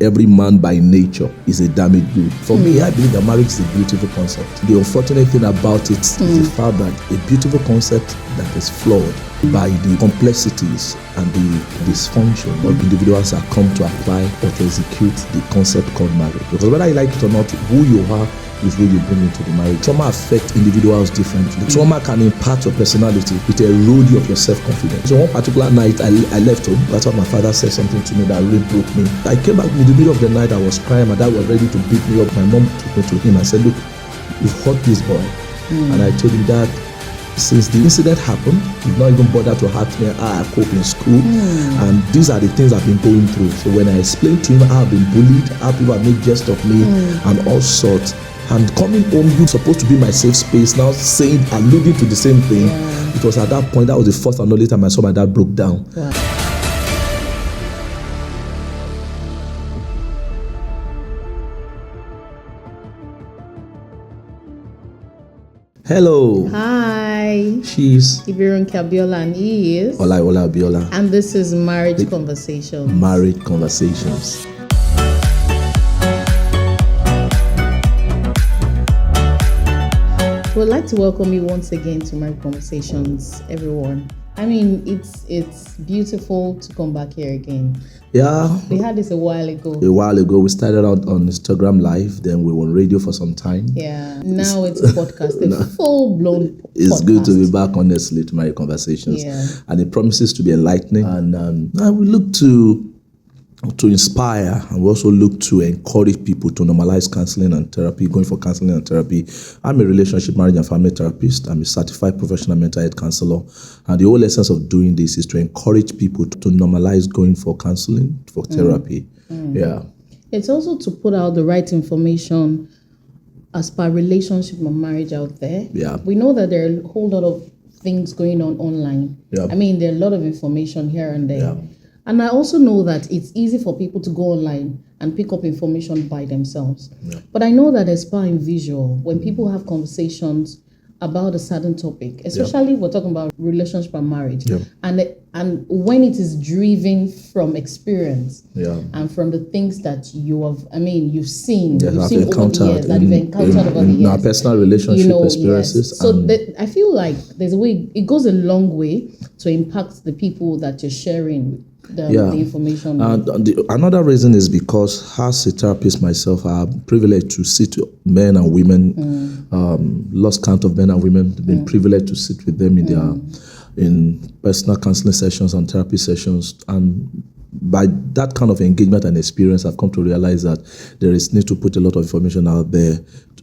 Every man by nature is a damaged good. For me, I believe that marriage is a beautiful concept. The unfortunate thing about it is the fact that a beautiful concept that is flawed by the complexities and the dysfunction of individuals that come to apply or to execute the concept called marriage. Because whether you like it or not, who you are is who you bring into the marriage. Trauma affects individuals differently. Trauma can impact your personality. It erodes you of your self-confidence. So one particular night, I left home. That's why my father said something to me that really broke me. I came back in the middle of the night. I was crying. My dad was ready to beat me up. My mom took me to him and said, look, you've hurt this boy. And I told him that since the incident happened, you've not even bothered to hurt me how I cope in school. And these are the things I've been going through. So when I explained to him how I've been bullied, how people have made jest of me and all sorts, and coming home, you're supposed to be my safe space, now saying, alluding to the same thing. It was at that point, that was the first and only time I saw my dad broke down. Hello. Hi. She's Ibironke Abiola and he is Ola Abiola. And this is Marriage Conversations. Marriage Conversations. We'd like to welcome you once again to Marriage Conversations, everyone. I mean, it's beautiful to come back here again. Yeah. We had this a while ago. We started out on Instagram Live, then we were on radio for some time. Yeah. Now it's a podcast, a full-blown podcast. It's good to be back, honestly, to Marriage Conversations. Yeah. And it promises to be enlightening. And we look to inspire, and we also look to encourage people to normalize counseling and therapy, going for counseling and therapy. I'm a relationship, marriage and family therapist. I'm a certified professional mental health counselor. And the whole essence of doing this is to encourage people to normalize going for counseling, for therapy. Yeah. It's also to put out the right information as per relationship and marriage out there. Yeah. We know that there are a whole lot of things going on online. Yeah. I mean, there are a lot of information here and there. Yeah. And I also know that it's easy for people to go online and pick up information by themselves. Yeah. But I know that as per in visual, when people have conversations about a certain topic, especially we're talking about relationship and marriage, and when it is driven from experience and from the things that you've seen over the years, that you've encountered over the years. In our personal relationship experiences. Yes. So I feel like there's a way, it goes a long way to impact the people that you're sharing the information. Another reason is because as a therapist myself, I'm privileged to sit with men and women, lost count of men and women, been privileged to sit with them in personal counseling sessions and therapy sessions. And by that kind of engagement and experience, I've come to realize that there is need to put a lot of information out there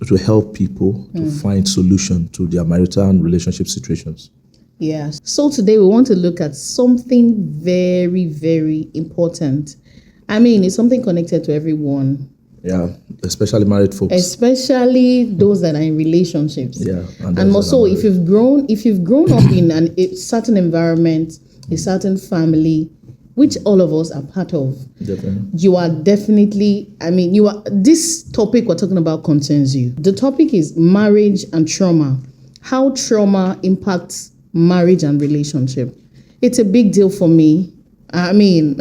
to help people to find solution to their marital and relationship situations. Yeah. So today we want to look at something very, very important. I mean, it's something connected to everyone. Yeah, especially married folks. Especially those that are in relationships. Yeah. And also if you've grown up in a certain environment, a certain family, which all of us are part of. Definitely. You are definitely, this topic we're talking about concerns you. The topic is marriage and trauma. How trauma impacts marriage and relationship. It's a big deal for me. I mean,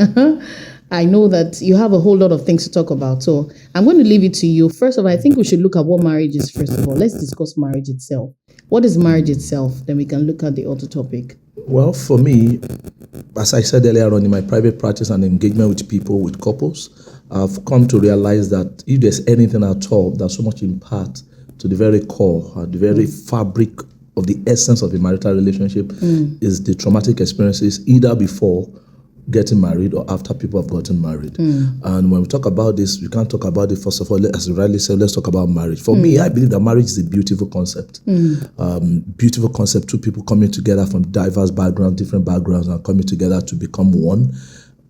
I know that you have a whole lot of things to talk about. So I'm going to leave it to you. First of all, I think we should look at what marriage is first of all. Let's discuss marriage itself. What is marriage itself? Then we can look at the other topic. Well, for me, as I said earlier on in my private practice and engagement with people, with couples, I've come to realize that if there's anything at all that so much impact to the very core, the very fabric of the essence of a marital relationship is the traumatic experiences either before getting married or after people have gotten married. And when we talk about this, we can't talk about it, first of all, as you rightly said, let's talk about marriage. For me, I believe that marriage is a beautiful concept. Beautiful concept, two people coming together from diverse backgrounds, different backgrounds, and coming together to become one.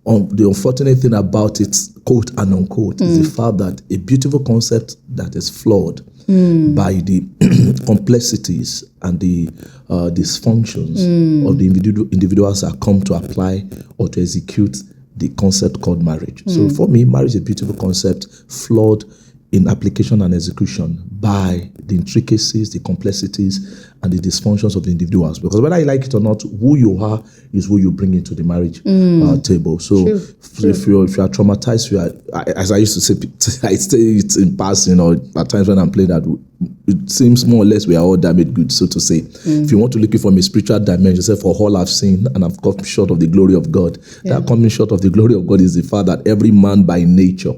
The unfortunate thing about it, quote and unquote, is the fact that a beautiful concept that is flawed by the complexities and the dysfunctions of the individuals that come to apply or to execute the concept called marriage. So for me, marriage is a beautiful concept, flawed in application and execution by the intricacies, the complexities, and the dysfunctions of the individuals. Because whether you like it or not, who you are is who you bring into the marriage table. So if you are traumatized, as I used to say, I say it in passing, or at times when I'm playing that, it seems more or less we are all damaged goods, so to say. If you want to look it from a spiritual dimension, say, for all I've seen and I've come short of the glory of God. That coming short of the glory of God is the fact that every man by nature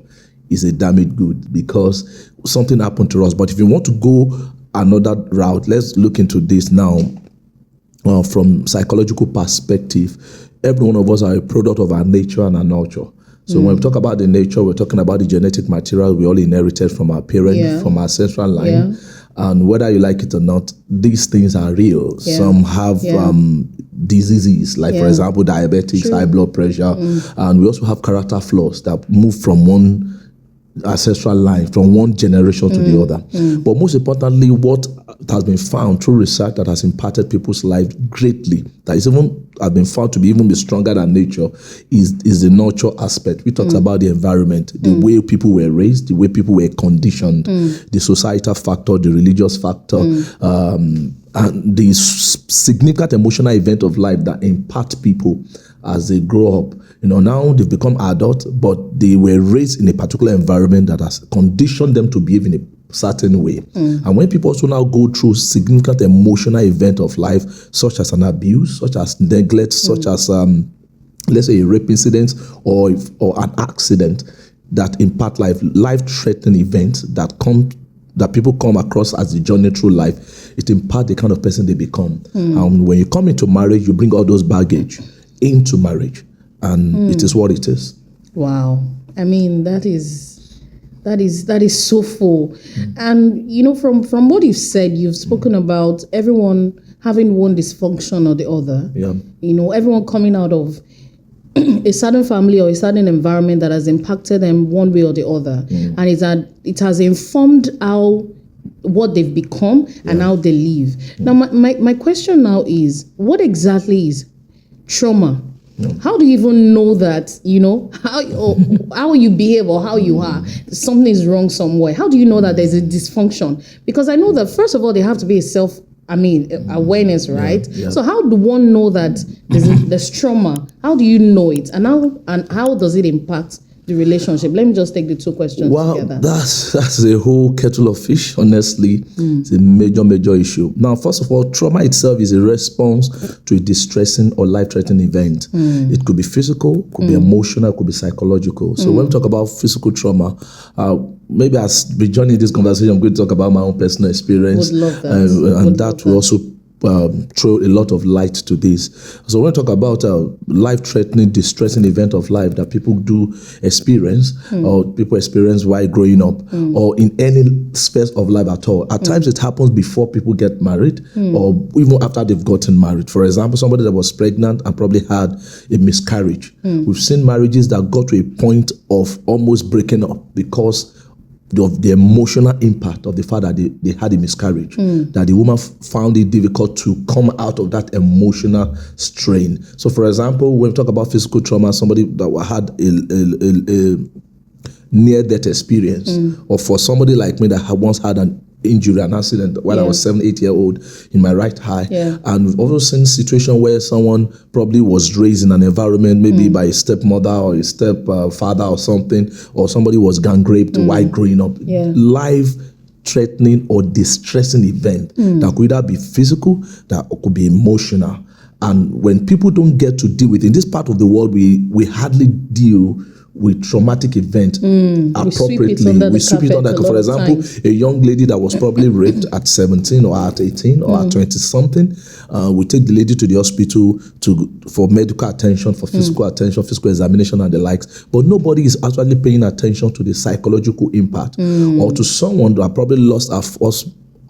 is a damaged good, because something happened to us. But if you want to go another route, let's look into this now from psychological perspective. Every one of us are a product of our nature and our nurture. So when we talk about the nature, we're talking about the genetic material we all inherited from our parents, from our ancestral line. And whether you like it or not, these things are real. Some have diseases, like for example, diabetics, high blood pressure. And we also have character flaws that move from one ancestral line, from one generation to the other. But most importantly, what has been found through research that has impacted people's lives greatly, that is even has been found to be even be stronger than nature, is the nurture aspect. We talked about the environment, the way people were raised, the way people were conditioned, the societal factor, the religious factor, and the significant emotional event of life that impact people as they grow up. Now they've become adults, but they were raised in a particular environment that has conditioned them to behave in a certain way. And when people also now go through significant emotional event of life, such as an abuse, such as neglect, such as, let's say, a rape incident or an accident that impact life-threatening events that people come across as the journey through life, it impacts the kind of person they become. And when you come into marriage, you bring all those baggage into marriage. And it is what it is. Wow. I mean, that is so full. And from what you've said, you've spoken about everyone having one dysfunction or the other. Everyone coming out of a certain family or a certain environment that has impacted them one way or the other. And it has informed what they've become and how they live. Now my question now is, what exactly is trauma? How do you even know that, how you behave or how you are, something is wrong somewhere? How do you know that there's a dysfunction? Because I know that, first of all, there have to be awareness, right? So how do one know that there's trauma? How do you know it? And how does it impact the relationship? Let me just take the two questions together. That's a whole kettle of fish, honestly. It's a major issue. Now, first of all, trauma itself is a response to a distressing or life-threatening event. It could be physical, could be emotional, could be psychological. So when we talk about physical trauma, maybe as we join in this conversation, I'm going to talk about my own personal experience. Would love that. And that will also throw a lot of light to this. So when we talk about life-threatening, distressing event of life that people do experience, or people experience while growing up, or in any space of life at all. At times it happens before people get married, or even after they've gotten married. For example, somebody that was pregnant and probably had a miscarriage. We've seen marriages that got to a point of almost breaking up because of the emotional impact of the fact that they had a miscarriage, that the woman found it difficult to come out of that emotional strain. So, for example, when we talk about physical trauma, somebody that had a near-death experience, or for somebody like me that once had an injury, an accident while I was 7-8 years old in my right eye. And we've also seen situations where someone probably was raised in an environment, maybe by a stepmother or a stepfather or something, or somebody was gang raped while growing up. Life-threatening or distressing event that could either be physical, that could be emotional. And when people don't get to deal with it, in this part of the world, we hardly deal with traumatic event appropriately. We sweep it under. For example, a young lady that was probably raped at 17 or at 18 or at 20 something, we take the lady to the hospital for medical attention, for physical attention, physical examination and the likes. But nobody is actually paying attention to the psychological impact, or to someone that probably lost her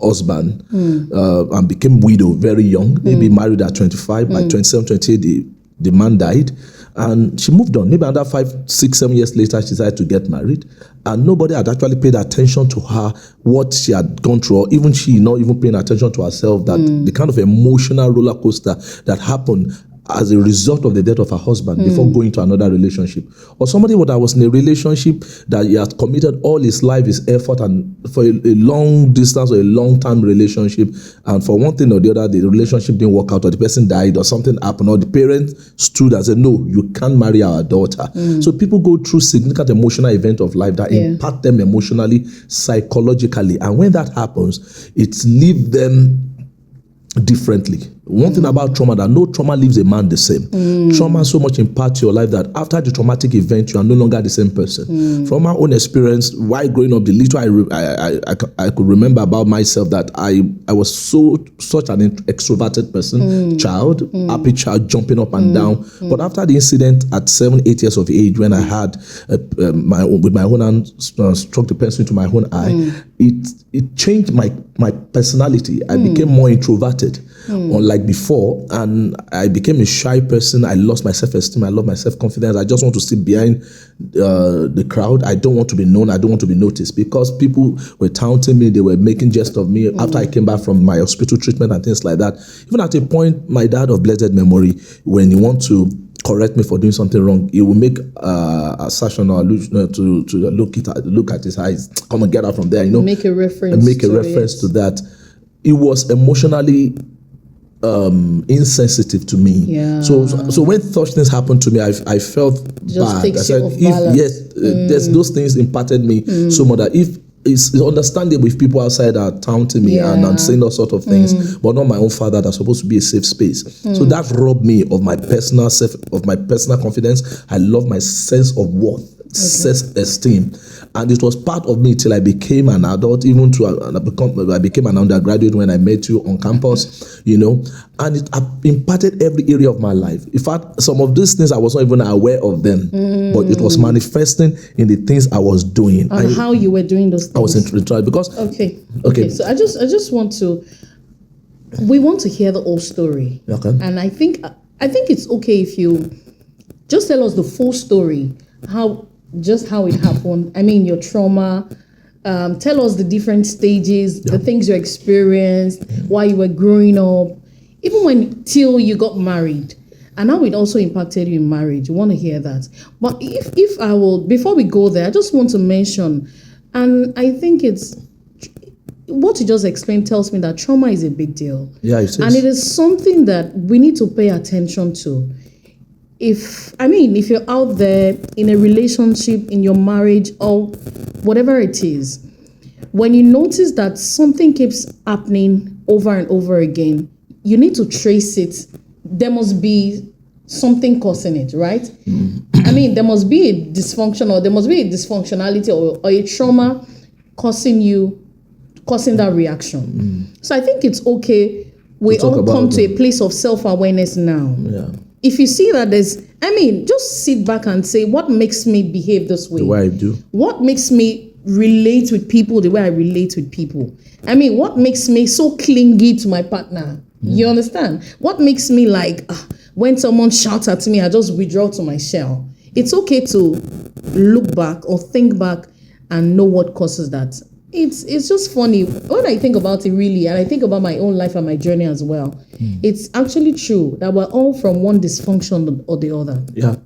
husband and became widow very young, maybe married at 25, by 27, 28, the man died. And she moved on. Maybe another 5, 6, 7 years later, she decided to get married. And nobody had actually paid attention to her, what she had gone through, or even she not even paying attention to herself, that the kind of emotional roller coaster that happened as a result of the death of her husband before going to another relationship. Or somebody that was in a relationship that he has committed all his life, his effort, and for a long distance or a long-term relationship, and for one thing or the other, the relationship didn't work out, or the person died, or something happened, or the parents stood and said, no, you can't marry our daughter. So people go through significant emotional event of life that impact them emotionally, psychologically. And when that happens, it leaves them differently. One thing about trauma, that no trauma leaves a man the same. Trauma so much impacts your life that after the traumatic event, you are no longer the same person. From my own experience, while growing up, the little I could remember about myself, that I was such an extroverted person, child, happy child, jumping up and down. But after the incident at 7-8 years of age, when I had with my own hand struck the pencil into my own eye, it changed my personality. I became more introverted, unlike before, and I became a shy person. I lost my self-esteem. I lost my self-confidence. I just want to sit behind the crowd. I don't want to be known. I don't want to be noticed, because people were taunting me. They were making jest of me after I came back from my hospital treatment and things like that. Even at a point, my dad of blessed memory, when he wants to correct me for doing something wrong, he will make assertion or allusion to look at his eyes. Come and get out from there, Make a reference. To that. It was emotionally insensitive to me. Yeah. So when such things happened to me, I felt bad. I said, there's those things impacted me so much that if it's understandable if people outside are taunting me and saying all sorts of things, but not my own father that's supposed to be a safe space. So that robbed me of my personal confidence. I love my sense of worth, self-esteem, and it was part of me till I became an adult, even I became an undergraduate when I met you on campus, and it impacted every area of my life. In fact, some of these things I was not even aware of them, but it was manifesting in the things I was doing. And how you were doing those things. I was interested because okay. So I just want to. We want to hear the whole story, and I think it's okay if you just tell us the full story, how it happened. I mean, your trauma. Tell us the different stages, the things you experienced, why you were growing up, even till you got married, and how it also impacted you in marriage. You want to hear that. But if I will, before we go there, I just want to mention, and I think it's what you just explained tells me that trauma is a big deal. Yeah, it is. And it is something that we need to pay attention to. If you're out there in a relationship, in your marriage, or whatever it is, when you notice that something keeps happening over and over again, you need to trace it. There must be something causing it, right? There must be a dysfunction, or there must be a dysfunctionality or a trauma causing that reaction. So I think it's okay. We all come to a place of self-awareness now. Yeah. If you see that just sit back and say, what makes me behave this way? The way I do. What makes me relate with people the way I relate with people? What makes me so clingy to my partner? You understand? What makes me when someone shouts at me, I just withdraw to my shell? It's okay to look back or think back and know what causes that. It's just funny when I think about it, really, and I think about my own life and my journey as well. It's actually true that we're all from one dysfunction or the other. Yeah.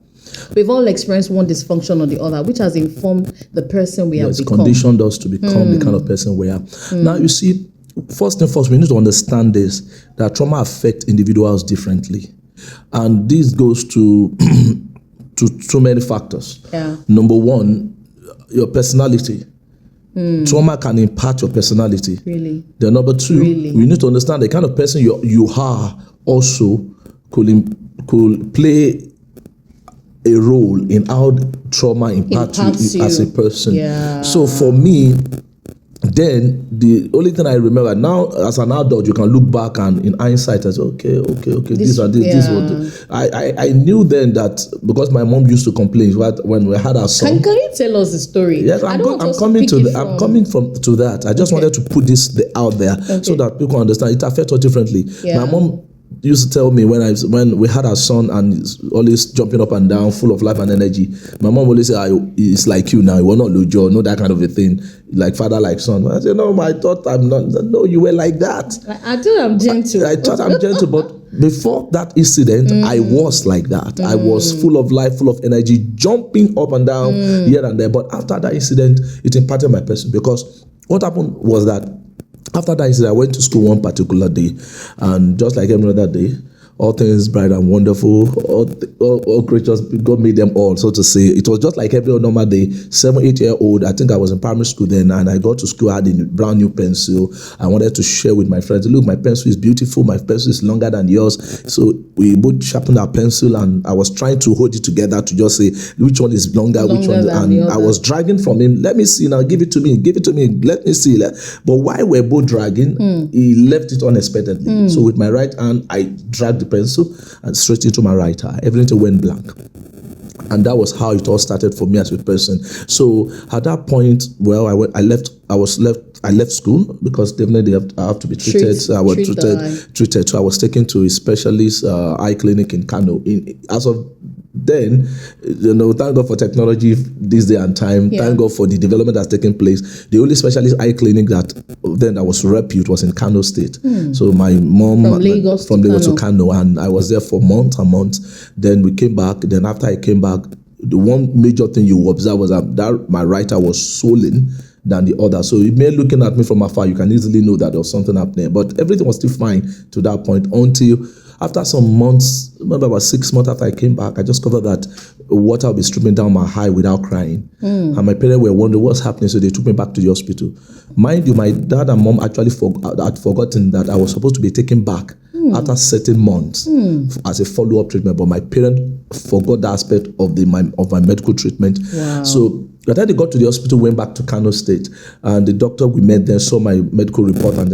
We've all experienced one dysfunction or the other, which has informed the person we have become. It's conditioned us to become the kind of person we are. Now, you see, first and foremost, we need to understand this, that trauma affects individuals differently. And this goes to so many factors. Yeah. Number one, your personality. Trauma can impact your personality. Really? Then number two, we need to understand the kind of person you are also could play a role in how trauma impacts you as a person. Yeah. So for me, then the only thing I remember now, as an adult, you can look back and in hindsight and say, okay, this was. I knew then that because my mom used to complain when we had our son. Can you tell us the story? Yes, I'm coming to that. I just wanted to put this out there so that people understand it affects us differently. Yeah. My mom used to tell me when we had our son and he's always jumping up and down, full of life and energy. My mom always say, "It's like you now. You were not Lojo, no that kind of a thing, like father, like son." I said, "No, I thought I'm not. No, you were like that. I thought I'm gentle. I thought I'm gentle, but." Before that incident, I was like that. I was full of life, full of energy, jumping up and down here and there. But after that incident, it impacted my person, because what happened was that after that incident, I went to school one particular day, and just like every other day, all things bright and wonderful, all creatures, God made them all, so to say. It was just like every normal day. 7, 8-year-old, I think I was in primary school then, and I got to school, I had a brand new pencil. I wanted to share with my friends. Look, my pencil is beautiful, my pencil is longer than yours. So we both sharpened our pencil, and I was trying to hold it together to just say which one is longer which one. And I was dragging from him. Let me see now, give it to me, let me see. But while we're both dragging, he left it unexpectedly. So with my right hand, I dragged the pencil and straight into my right eye. Everything went blank. And that was how it all started for me as a person. So at that point, well, I left school because definitely I have to be treated. So I was treated. So I was taken to a specialist eye clinic in Kano. As of then, thank God for technology this day and time. Thank God for the development that's taken place. The only specialist eye clinic that was repute was in Kano State. So my mom from Lagos to Kano, and I was there for months and months. Then we came back. Then after I came back, the one major thing you observe was that my right eye was swollen than the other. So it may looking at me from afar, you can easily know that there was something happening. But everything was still fine to that point until after some months, maybe about 6 months after I came back, I discovered that water would be streaming down my eye without crying. And my parents were wondering what's happening, so they took me back to the hospital. Mind you, my dad and mom actually had forgotten that I was supposed to be taken back after certain months as a follow-up treatment, but my parents forgot that aspect of my medical treatment. Wow. So by the time they got to the hospital, went back to Kano State, and the doctor we met there saw my medical report, and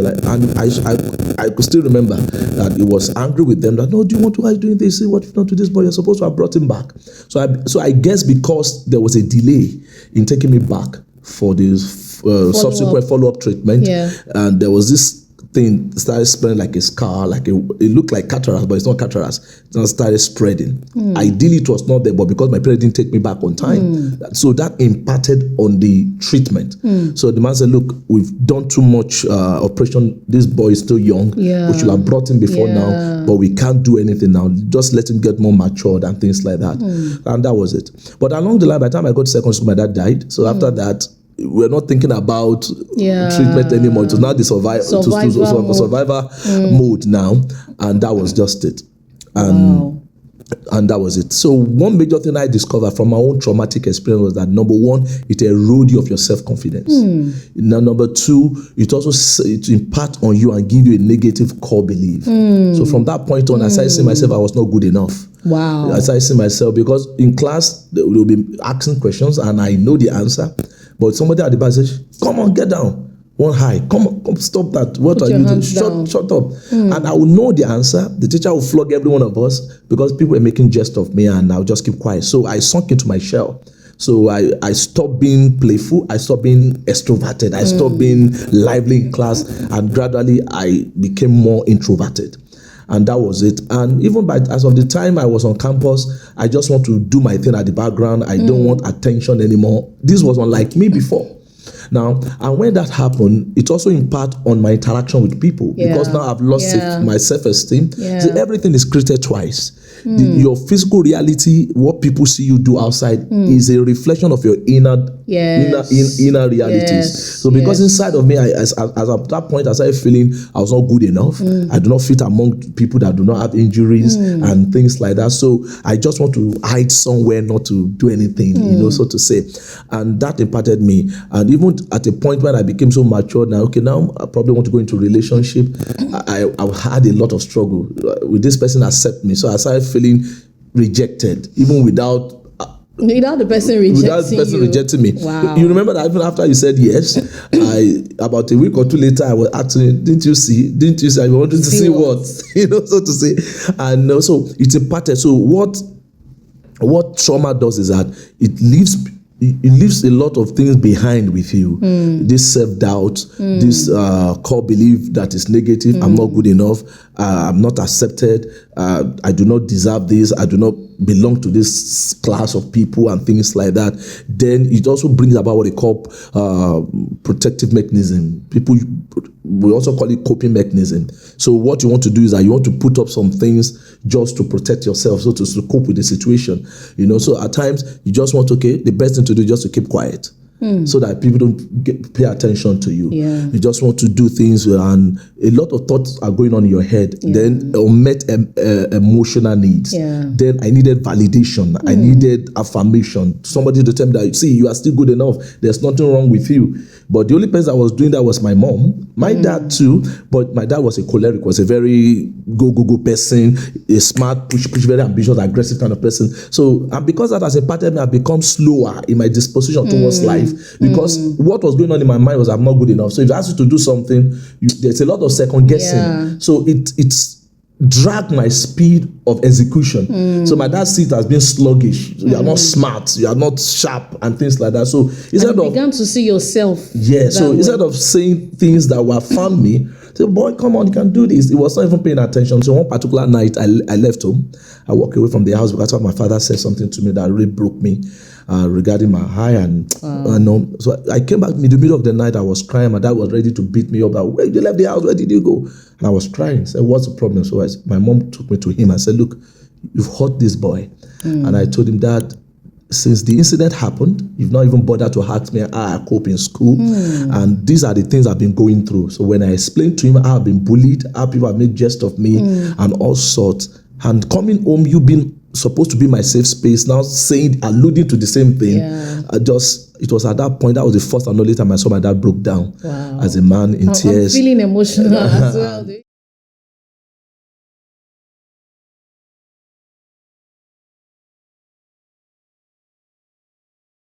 I could still remember that he was angry with them that, no, do you want to, why are you doing this? What you've done to this boy? You're supposed to have brought him back. So I guess because there was a delay in taking me back for this subsequent follow-up treatment, and there was this thing started spreading like a scar, it looked like cataracts, but it's not cataracts. It started spreading. Ideally, it was not there, but because my parents didn't take me back on time, so that impacted on the treatment. So the man said, look, we've done too much operation. This boy is still young. We should have brought him before now, but we can't do anything now. Just let him get more matured and things like that. And that was it. But along the line, by the time I got to secondary school, my dad died. So after that, we're not thinking about treatment anymore. It was now the survivor mode now, and that was just it. And that was it. So one major thing I discovered from my own traumatic experience was that, number one, it erodes you of your self-confidence. Now, number two, it also impacts on you and give you a negative core belief. So from that point on, I started seeing myself, I was not good enough. Wow. I started seeing myself, because in class, they will be asking questions and I know the answer. But somebody at the back says, come on, get down. One high. Come on, stop that. What are you doing? Shut up. And I will know the answer. The teacher will flog every one of us because people were making jest of me, and I'll just keep quiet. So I sunk into my shell. So I stopped being playful. I stopped being extroverted. I stopped being lively in class. And gradually, I became more introverted. And that was it. And even as of the time I was on campus, I just want to do my thing at the background. I don't want attention anymore. This was unlike me before. Now, and when that happened, it also impacted on my interaction with people, because now I've lost my self-esteem. So everything is created twice. Your physical reality, what people see you do outside, is a reflection of your inner realities. So because inside of me, as at that point, I started feeling I was not good enough. I do not fit among people that do not have injuries and things like that. So I just want to hide somewhere, not to do anything, so to say. And that impacted me. And even at a point when I became so mature, now I probably want to go into a relationship. I've had a lot of struggle. Will this person accept me? So I started feeling rejected, even without the person rejecting me. Wow. You remember that even after you said yes, about a week or two later, I was asking you, didn't you see? I wanted to see what? So to say. And so it's impacted. So what trauma does is that it leaves it leaves a lot of things behind with you. This self-doubt, this core belief that is negative. I'm not good enough. I'm not accepted. I do not deserve this. I do not belong to this class of people and things like that. Then it also brings about what they call protective mechanism. We also call it coping mechanism. So what you want to do is that you want to put up some things just to protect yourself, so to cope with the situation. So at times you just want, the best thing to do is just to keep quiet. So that people don't pay attention to you. Yeah. You just want to do things, and a lot of thoughts are going on in your head. Then unmet emotional needs. Then I needed validation. I needed affirmation. Somebody to tell me that, see, you are still good enough. There's nothing wrong with you. But the only person that was doing that was my mom. My dad too, but my dad was a choleric, was a very go person, a smart, push, very ambitious, aggressive kind of person. So, and because that has impacted me, I've become slower in my disposition towards life, because what was going on in my mind was I'm not good enough. So if I ask you to do something, there's a lot of second guessing. Yeah. So it's dragged my speed of execution. So my dad sees it as being sluggish. You are not smart, you are not sharp, and things like that. So instead and you began to see yourself. Yeah. So instead of saying things that were fun me, say, boy, come on, you can do this. It was not even paying attention. So one particular night, I left home. I walked away from the house because my father said something to me that really broke me regarding my eye. And so I came back in the middle of the night. I was crying. My dad was ready to beat me up. Where you left the house? Where did you go? And I was crying. I said, what's the problem? So my mom took me to him and said, look, you've hurt this boy. And I told him, Dad, since the incident happened, you've not even bothered to ask me how I cope in school. And these are the things I've been going through. So when I explained to him how I've been bullied, how people have made jest of me and all sorts, and coming home, you've been supposed to be my safe space, now alluding to the same thing. It was at that point, that was the first and only time I saw my dad broke down as a man in tears. I'm feeling emotional as well.